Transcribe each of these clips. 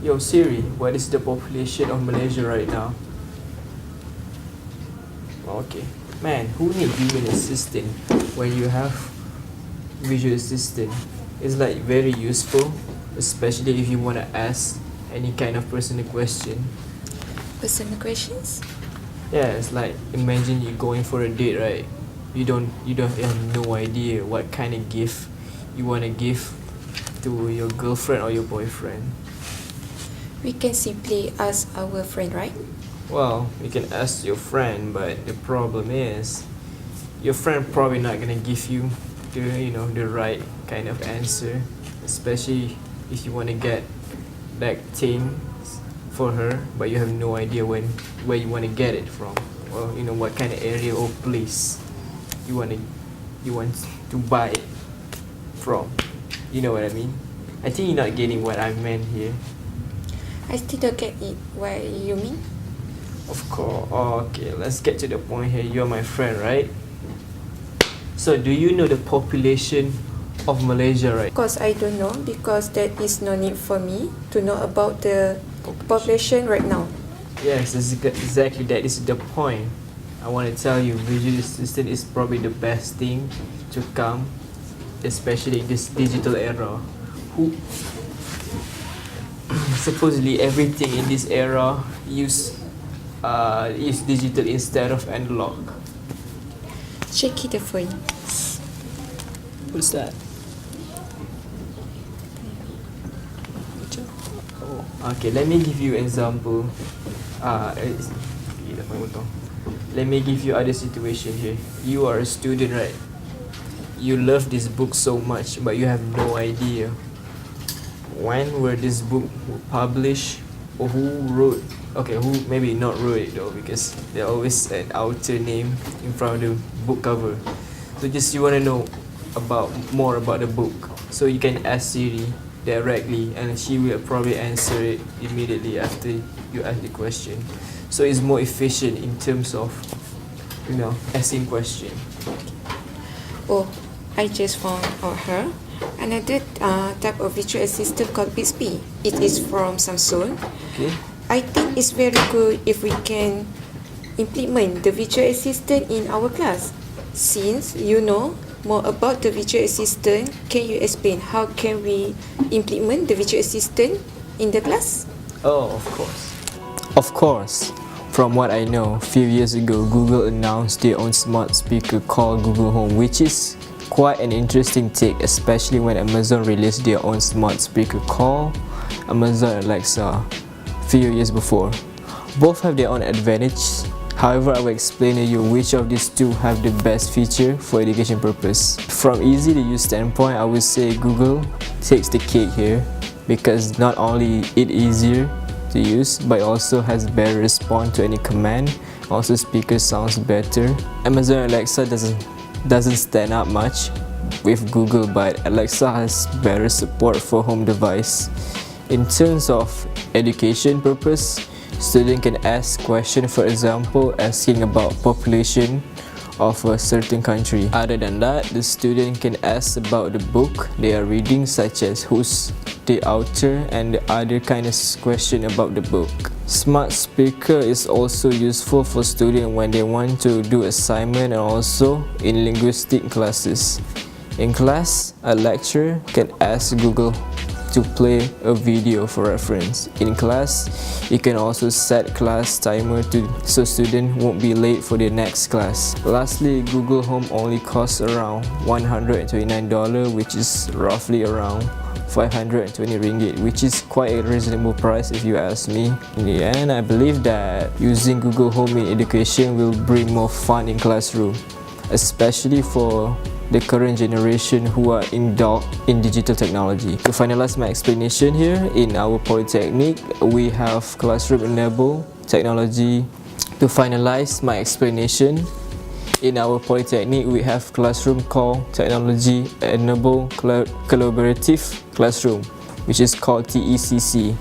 Yo Siri, what is the population of Malaysia right now? Okay. Man, who need human assistant when you have visual assistant? It's like very useful, especially if you want to ask any kind of personal question. Personal questions? Yeah, it's like imagine you going for a date, right? You have no idea what kind of gift you want to give to your girlfriend or your boyfriend. We can simply ask our friend, right? Well, you can ask your friend, but the problem is your friend probably not gonna give you the right kind of answer, especially if you want to get that thing for her, but you have no idea where you want to get it from, or what kind of area or place you want to buy it from. You know what I mean? I think you're not getting what I meant here. I still don't get it. What you mean? Of course. Okay, let's get to the point here. You're my friend, right? So, do you know the population of Malaysia, right? Of course, I don't know because there is no need for me to know about the population right now. Yes, exactly. That is the point. I want to tell you, visual assistant is probably the best thing to come, especially in this digital era. Supposedly everything in this era is digital instead of analog. Check the phone. What's that? Okay, let me give you example. Let me give you other situation here. You are a student, right? You love this book so much, but you have no idea when were this book published or who wrote. Okay, who maybe not wrote it though, because there always an author name in front of the book cover. So just you want to know more about the book, so you can ask Siri directly and she will probably answer it immediately after you ask the question. So it's more efficient in terms of asking question. Oh, I just found out her another type of virtual assistant called Bixby. It is from Samsung. Okay. I think it's very good if we can implement the virtual assistant in our class. Since you know more about the virtual assistant, can you explain how can we implement the virtual assistant in the class? Oh, of course. Of course. From what I know, a few years ago, Google announced their own smart speaker called Google Home, which is quite an interesting take, especially when Amazon released their own smart speaker called Amazon Alexa a few years before. Both have their own advantage. However, I will explain to you which of these two have the best feature for education purpose. From easy to use standpoint, I would say Google takes the cake here, because not only it easier to use, but also has better response to any command. Also, speaker sounds better. Amazon Alexa doesn't stand out much with Google, but Alexa has better support for home device. In terms of education purpose, student can ask question, for example, asking about population of a certain country. Other than that, the student can ask about the book they are reading, such as who's the author and the other kind of question about the book. Smart speaker is also useful for students when they want to do assignment and also in linguistic classes. In class, a lecturer can ask Google to play a video for reference. In class, you can also set class timer so students won't be late for their next class. Lastly, Google Home only costs around $129, which is roughly around 520 ringgit, which is quite a reasonable price if you ask me. In the end, I believe that using Google Home in education will bring more fun in classroom, especially for the current generation who are indulged in digital technology. To finalize my explanation here, in our polytechnic, we have classroom-enabled technology. To finalize my explanation, in our polytechnic, we have classroom called technology-enabled collaborative classroom, which is called TECC.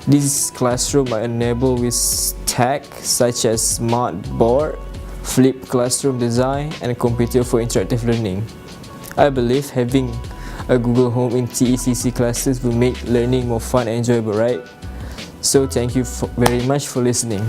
These classrooms are enabled with tech such as smart board, flipped classroom design, and a computer for interactive learning. I believe having a Google Home in TECC classes will make learning more fun and enjoyable, right? So thank you very much for listening.